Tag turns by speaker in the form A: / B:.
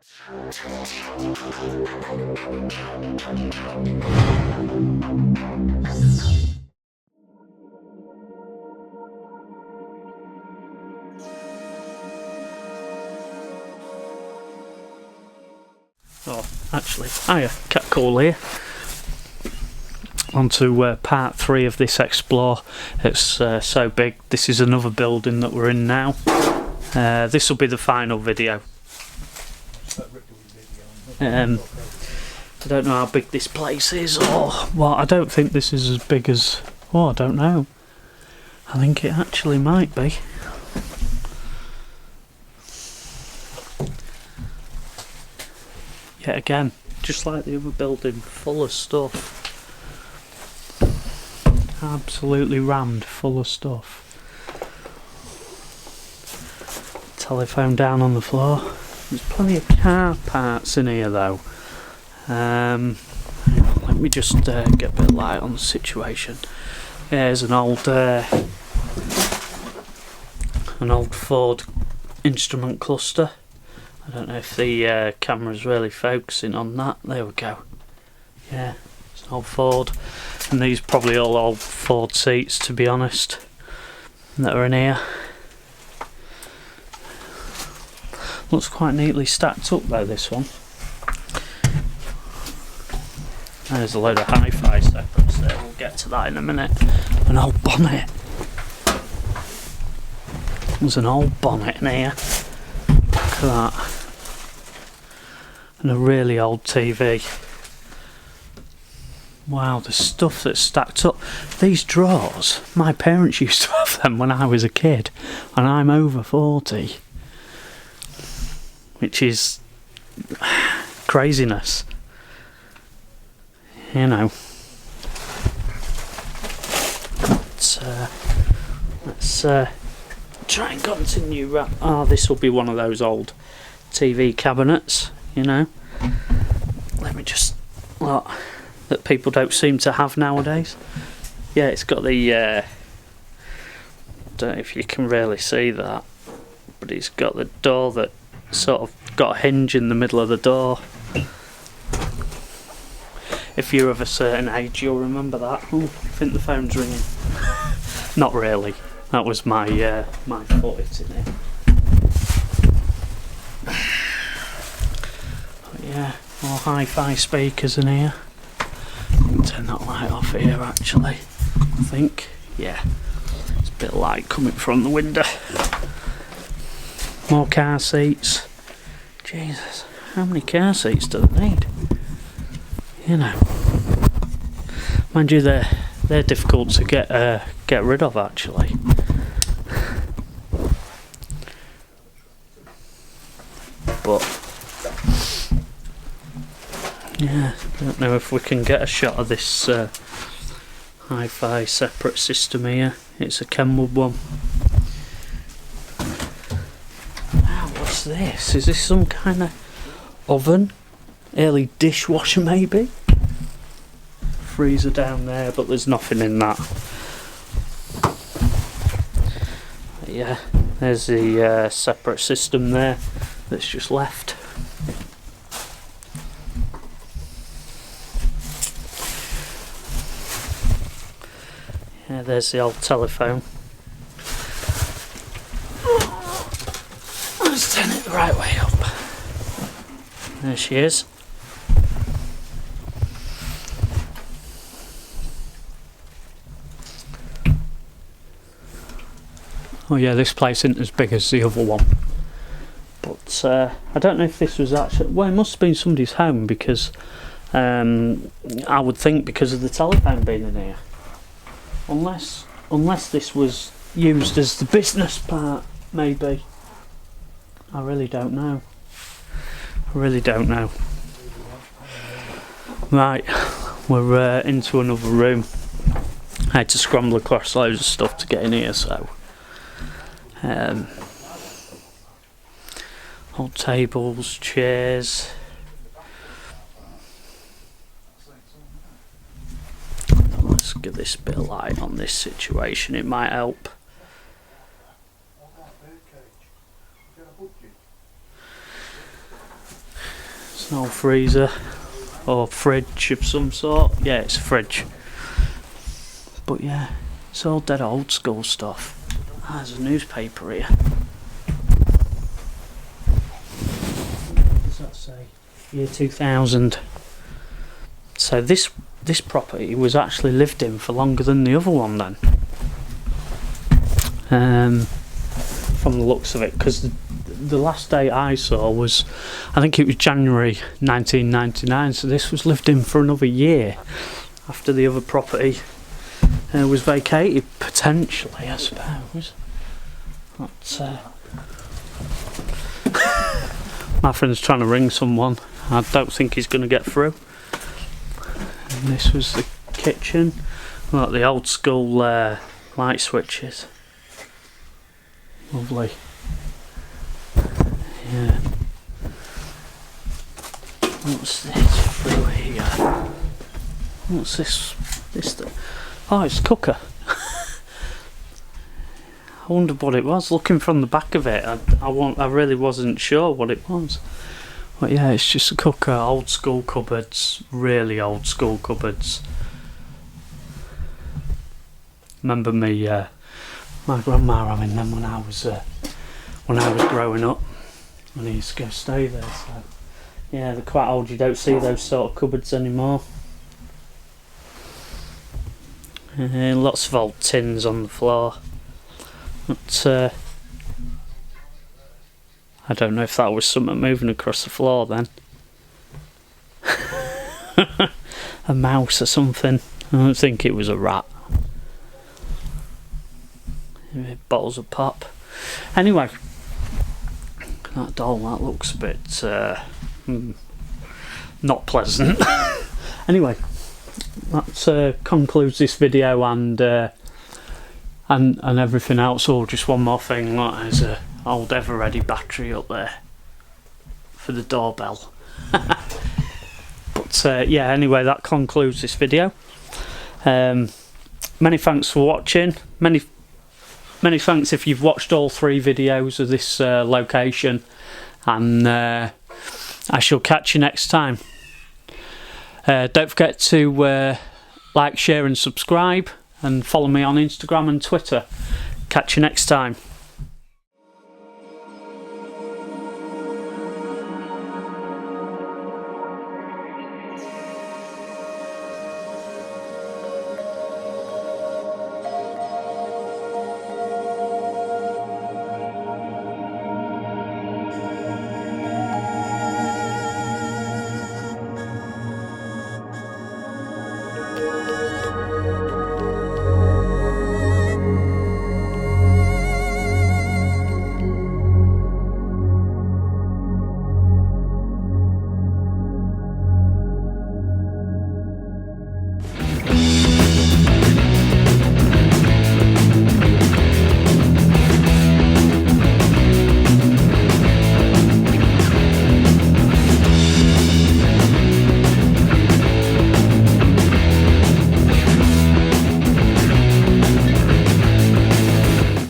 A: Oh, actually, hiya, Cat Call here. On to part 3 of this explore. It's so big. This is another building that we're in now. This will be the final video. I don't know how big this place is, or well, I don't think this is as big as. Oh, I don't know. I think it actually might be. Yet again, just like the other building, full of stuff. Absolutely rammed full of stuff. Telephone down on the floor. There's plenty of car parts in here though. Let me just get a bit of light on the situation. Here's an old Ford instrument cluster. I don't know if the camera's really focusing on that. There we go. Yeah, it's an old Ford. And these are probably all old Ford seats, to be honest, that are in here. Looks quite neatly stacked up though, this one. There's a load of hi-fi separates there, we'll get to that in a minute. An old bonnet. There's an old bonnet in here. Look at that. And a really old TV. Wow, the stuff that's stacked up. These drawers, my parents used to have them when I was a kid, and I'm over 40. Which is craziness. You know. Let's try and continue. This will be one of those old TV cabinets, you know. Let me just look. That people don't seem to have nowadays. Yeah, it's got the don't know if you can really see that, but it's got the door that sort of got a hinge in the middle of the door. If you're of a certain age, you'll remember that. Oh, I think the phone's ringing. Not really. That was my foot hitting it. But yeah, more hi-fi speakers in here. Turn that light off here actually, I think. Yeah, it's a bit of light coming from the window. More car seats. Jesus, how many car seats do they need? You know. Mind you, they're difficult to get rid of actually. But yeah, I don't know if we can get a shot of this hi-fi separate system here. It's a Kenwood one. Wow, what's this? Is this some kind of oven? Early dishwasher maybe? Freezer down there, but there's nothing in that. But yeah, there's the separate system there that's just left. Yeah, there's the old telephone. Let's turn it the right way up. There she is. Oh yeah, this place isn't as big as the other one. But I don't know if this was actually... Well, it must have been somebody's home because I would think because of the telephone being in here. Unless this was used as the business part, maybe. I really don't know. Right, we're into another room. I had to scramble across loads of stuff to get in here, so... old tables, chairs... Let's give this bit of light on this situation, it might help. It's an old freezer or fridge of some sort. Yeah, it's a fridge. But yeah, it's all dead old school stuff. There's a newspaper here. What does that say? Year 2000. So this property was actually lived in for longer than the other one then. From the looks of it, because the last date I saw was, I think it was January 1999, so this was lived in for another year after the other property was vacated, potentially, I suppose. But, my friend's trying to ring someone. I don't think he's going to get through. And this was the kitchen. Like the old school light switches. Lovely. Yeah. What's this through here? What's this? Oh, it's a cooker. I wondered what it was. Looking from the back of it, I really wasn't sure what it was. But yeah, it's just a cooker. Old school cupboards, really old school cupboards. Remember me, my grandma having them when I was growing up. When I used to go stay there. So yeah, they're quite old. You don't see those sort of cupboards anymore. Lots of old tins on the floor. But I don't know if that was something moving across the floor then. A mouse or something. I don't think it was a rat. Bottles of pop. Anyway, that doll, that looks a bit not pleasant. Anyway, that concludes this video and everything else. Or just one more thing, like there's a old ever ready battery up there for the doorbell. But yeah, anyway, that concludes this video. Many thanks for watching. Many thanks if you've watched all 3 videos of this location, and I shall catch you next time. Don't forget to like, share and subscribe, and follow me on Instagram and Twitter. Catch you next time.